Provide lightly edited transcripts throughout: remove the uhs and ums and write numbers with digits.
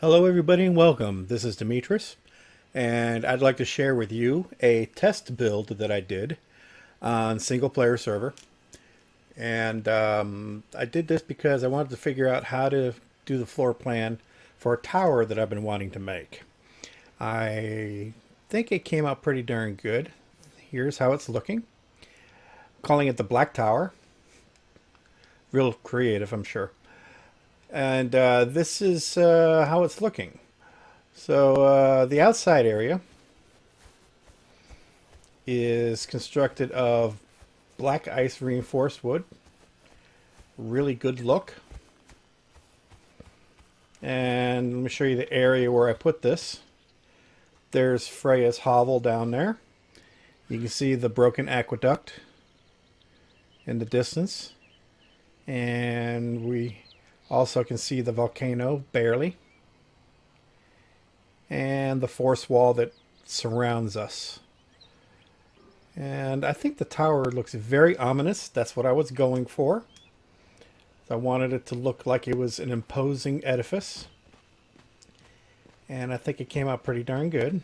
Hello everybody and welcome. This is Demetrus and I'd like to share with you a test build that I did on single player server. And I did this because I wanted to figure out how to do the floor plan for a tower that I've been wanting to make. I think it came out pretty darn good. Here's how it's looking. I'm calling it the Black Tower. Real creative, I'm sure. And this is how it's looking. So the outside area is constructed of black ice reinforced wood. Really good look. And let me show you the area where I put this. There's Freya's hovel down there. You can see the broken aqueduct in the distance. And we also can see the volcano barely. And the force wall that surrounds us. And I think the tower looks very ominous. That's what I was going for. I wanted it to look like it was an imposing edifice. And I think it came out pretty darn good.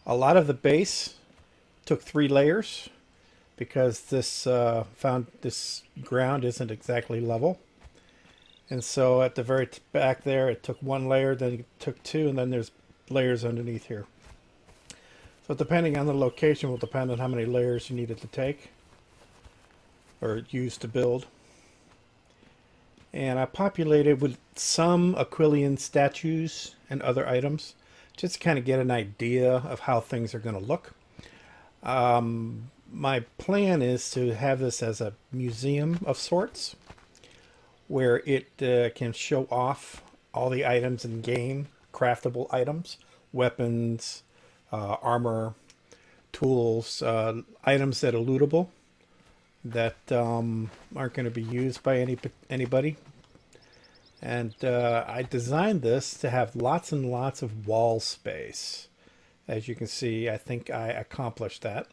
A lot of the base took 3 layers because this ground isn't exactly level. And so at the very back there, it took 1 layer, then it took 2, and then there's layers underneath here. So depending on the location will depend on how many layers you needed to take or use to build. And I populated with some Aquilian statues and other items just to kind of get an idea of how things are going to look. My plan is to have this as a museum of sorts, where it can show off all the items in game, craftable items, weapons, armor, tools, items that are lootable, that aren't going to be used by anybody. And I designed this to have lots and lots of wall space. As you can see, I think I accomplished that.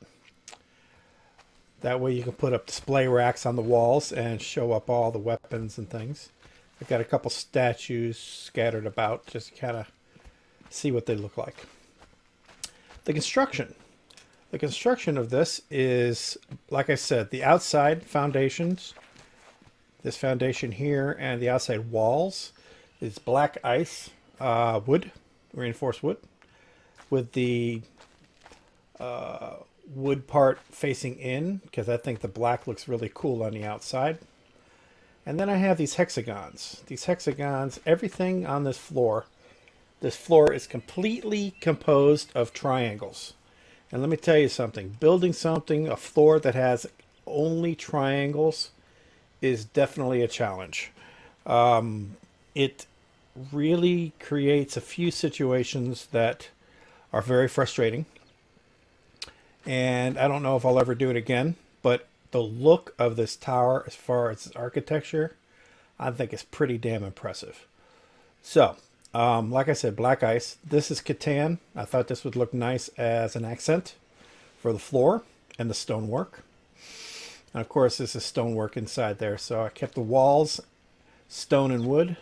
That way you can put up display racks on the walls and show up all the weapons and things. I've got a couple statues scattered about just to kind of see what they look like. The construction. The construction of this is, like I said, the outside foundations. This foundation here and the outside walls is black ice wood, reinforced wood, with the wood part facing in, because I think the black looks really cool on the outside. And then I have these hexagons. These hexagons, everything on this floor is completely composed of triangles. And let me tell you something, building a floor that has only triangles is definitely a challenge. It really creates a few situations that are very frustrating. And I don't know if I'll ever do it again, but the look of this tower, as far as its architecture, I think is pretty damn impressive. So, like I said, black ice. This is Catan. I thought this would look nice as an accent for the floor and the stonework. And of course, this is stonework inside there. So I kept the walls stone and wood.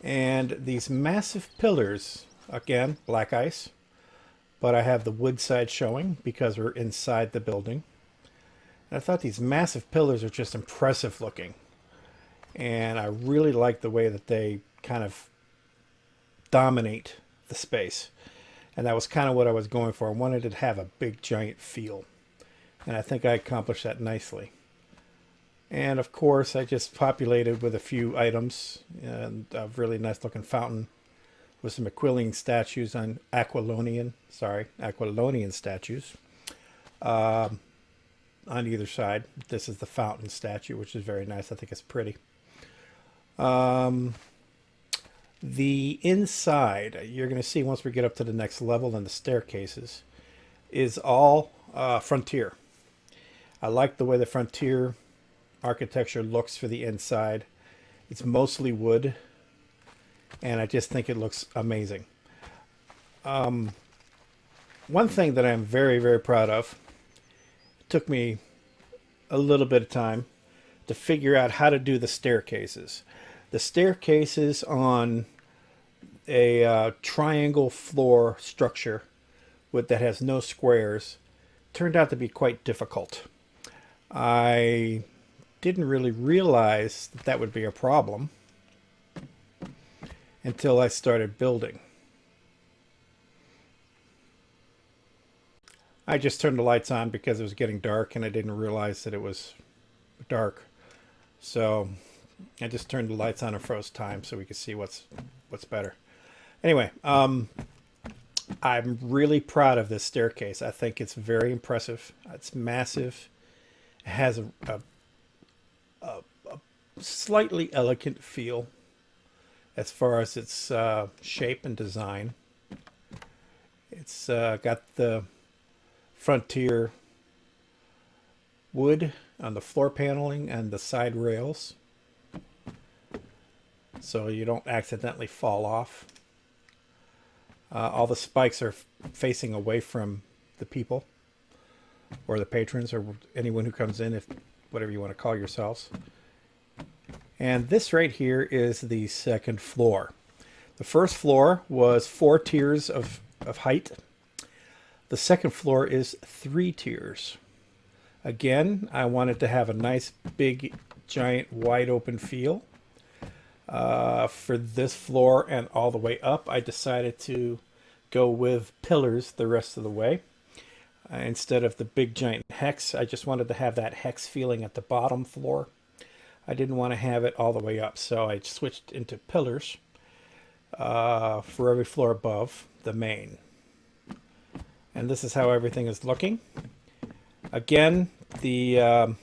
And these massive pillars, again, black ice. But I have the wood side showing because we're inside the building. And I thought these massive pillars are just impressive looking. And I really like the way that they kind of dominate the space. And that was kind of what I was going for. I wanted it to have a big giant feel. And I think I accomplished that nicely. And of course, I just populated with a few items and a really nice looking fountain with some Aquilian statues on Aquilonian statues on either side. This is the fountain statue, which is very nice. I think it's pretty. The inside, you're going to see once we get up to the next level and the staircases, is all frontier. I like the way the frontier architecture looks for the inside. It's mostly wood, and I just think it looks amazing. One thing that I'm very, very proud of, it took me a little bit of time to figure out how to do the staircases. The staircases on a triangle floor structure that has no squares turned out to be quite difficult. I didn't really realize that that would be a problem until I started building. I just turned the lights on because it was getting dark and I didn't realize that it was dark. So I just turned the lights on and froze time so we could see what's better. Anyway, I'm really proud of this staircase. I think it's very impressive. It's massive. It has a slightly elegant feel as far as its shape and design. It's got the frontier wood on the floor paneling and the side rails, so you don't accidentally fall off. All the spikes are facing away from the people or the patrons or anyone who comes in, if whatever you want to call yourselves. And this right here is the second floor. The first floor was 4 tiers of height. The second floor is 3 tiers. Again, I wanted to have a nice, big, giant, wide open feel. For this floor and all the way up, I decided to go with pillars the rest of the way. Instead of the big, giant hex, I just wanted to have that hex feeling at the bottom floor. I didn't want to have it all the way up, so I switched into pillars for every floor above the main. And this is how everything is looking. Again, the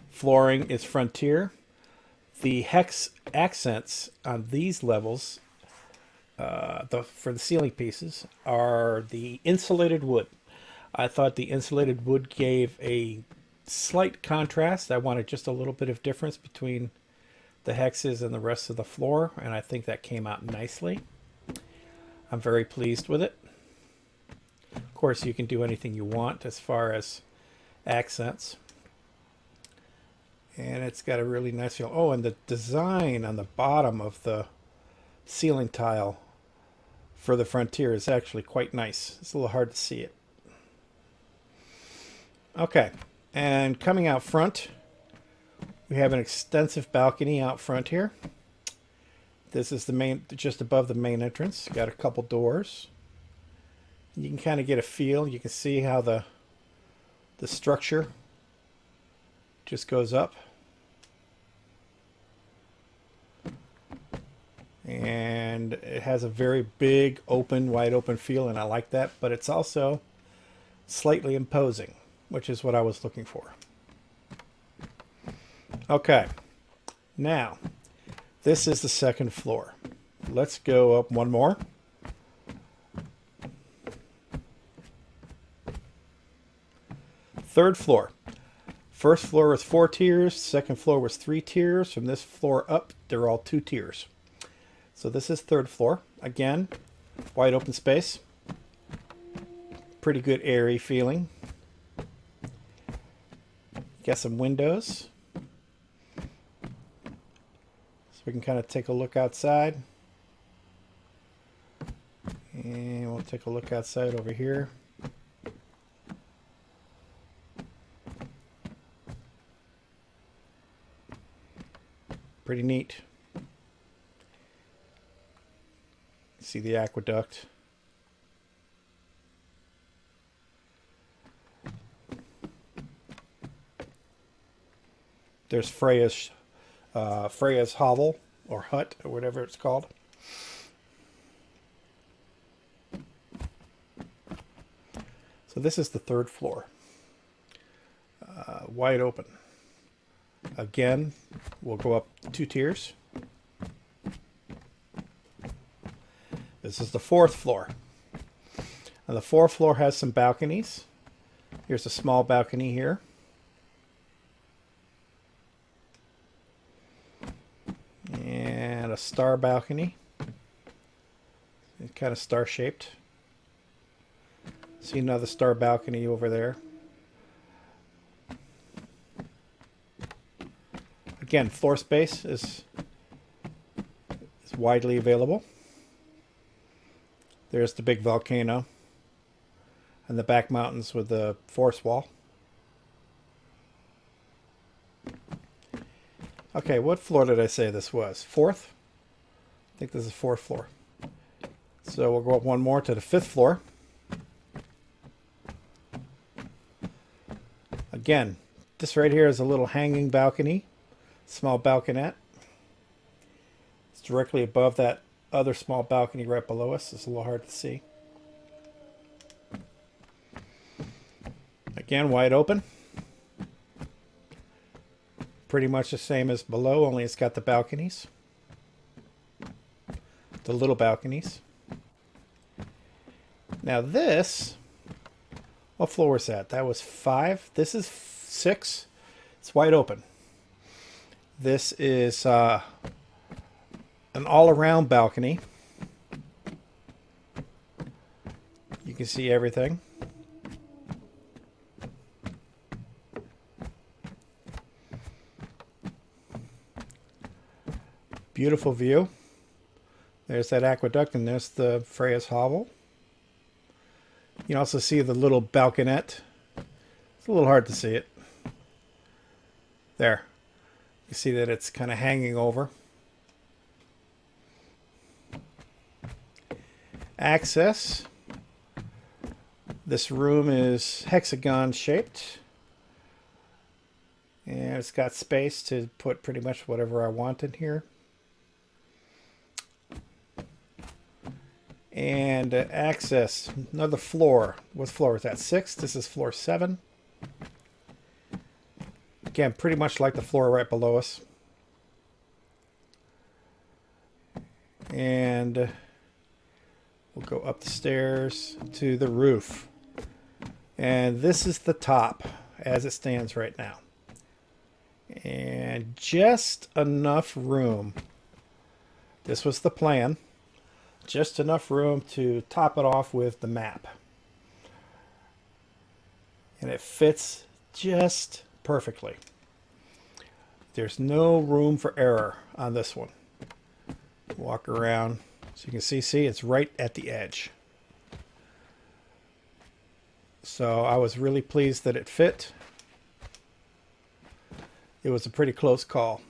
flooring is frontier. The hex accents on these levels for the ceiling pieces are the insulated wood. I thought the insulated wood gave a slight contrast. I wanted just a little bit of difference between the hexes and the rest of the floor, and I think that came out nicely. I'm very pleased with it. Of course, you can do anything you want as far as accents. And it's got a really nice feel. Oh, and the design on the bottom of the ceiling tile for the frontier is actually quite nice. It's a little hard to see it. Okay, and coming out front, we have an extensive balcony out front here. This is the main, just above the main entrance. Got a couple doors. You can kind of get a feel. You can see how the structure just goes up. And it has a very big, open, wide open feel, and I like that. But it's also slightly imposing, which is what I was looking for. Okay, now this is the second floor. Let's go up one more. Third floor. First floor was 4 tiers. Second floor was 3 tiers. From this floor up, they're all 2 tiers. So this is third floor. Again, wide open space. Pretty good airy feeling. Got some windows. So we can kind of take a look outside. And we'll take a look outside over here. Pretty neat. See the aqueduct. There's Freya's hovel or hut or whatever it's called. So this is the third floor. Wide open. Again, we'll go up 2 tiers. This is the fourth floor. And the fourth floor has some balconies. Here's a small balcony here. And a star balcony. It's kind of star-shaped. See another star balcony over there. Again, floor space is widely available. There's the big volcano and the back mountains with the forest wall. Okay, what floor did I say this was? Fourth? I think this is fourth floor. So we'll go up one more to the fifth floor. Again, this right here is a little hanging balcony, small balconette. It's directly above that other small balcony right below us. It's a little hard to see. Again, wide open. Pretty much the same as below, only it's got the balconies. The little balconies. Now this, what floor was that? That was 5. This is 6. It's wide open. This is an all-around balcony. You can see everything. Beautiful view. There's that aqueduct, and there's the Freya's hovel. You can also see the little balconette. It's a little hard to see it. There. You see that it's kind of hanging over. Access. This room is hexagon shaped. And it's got space to put pretty much whatever I want in here. And access, another floor. What floor is that? 6. This is floor 7. Again, pretty much like the floor right below us. And we'll go up the stairs to the roof. And this is the top as it stands right now. And just enough room. This was the plan. Just enough room to top it off with the map. And it fits just perfectly. There's no room for error on this one. Walk around so you can see it's right at the edge. So I was really pleased that it fit. It was a pretty close call.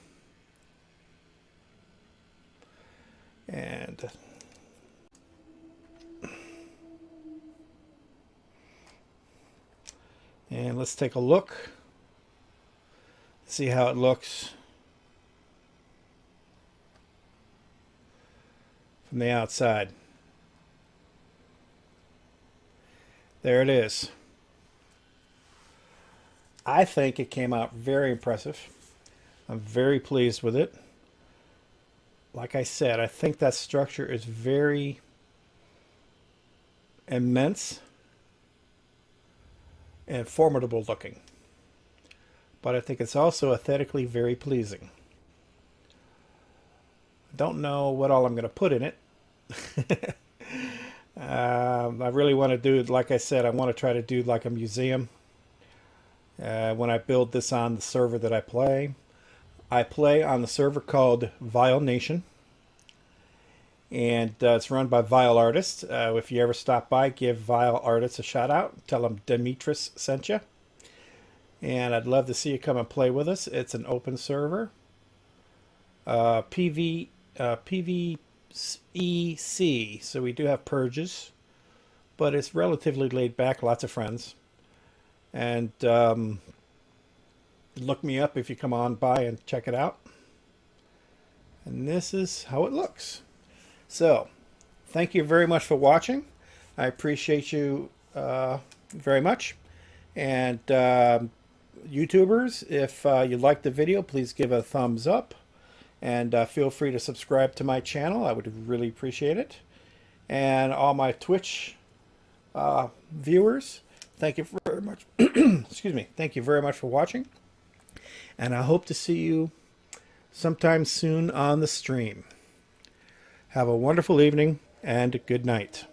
And let's take a look. See how it looks from the outside. There it is. I think it came out very impressive. I'm very pleased with it. Like I said, I think that structure is very immense and formidable looking. But I think it's also aesthetically very pleasing. I don't know what all I'm going to put in it. I really want to do it, like I said, I want to try to do like a museum. When I build this on the server that I play on the server called Vile Nation. And it's run by Vile Artists. If you ever stop by, give Vile Artists a shout out. Tell them Demetrus sent you. And I'd love to see you come and play with us. It's an open server. PvEC. So we do have purges. But it's relatively laid back. Lots of friends. And look me up if you come on by and check it out. And this is how it looks. So, thank you very much for watching. I appreciate you very much. And YouTubers, if you liked the video, please give it a thumbs up. And feel free to subscribe to my channel. I would really appreciate it. And all my Twitch viewers, thank you very much. Excuse me. Thank you very much for watching. And I hope to see you sometime soon on the stream. Have a wonderful evening and good night.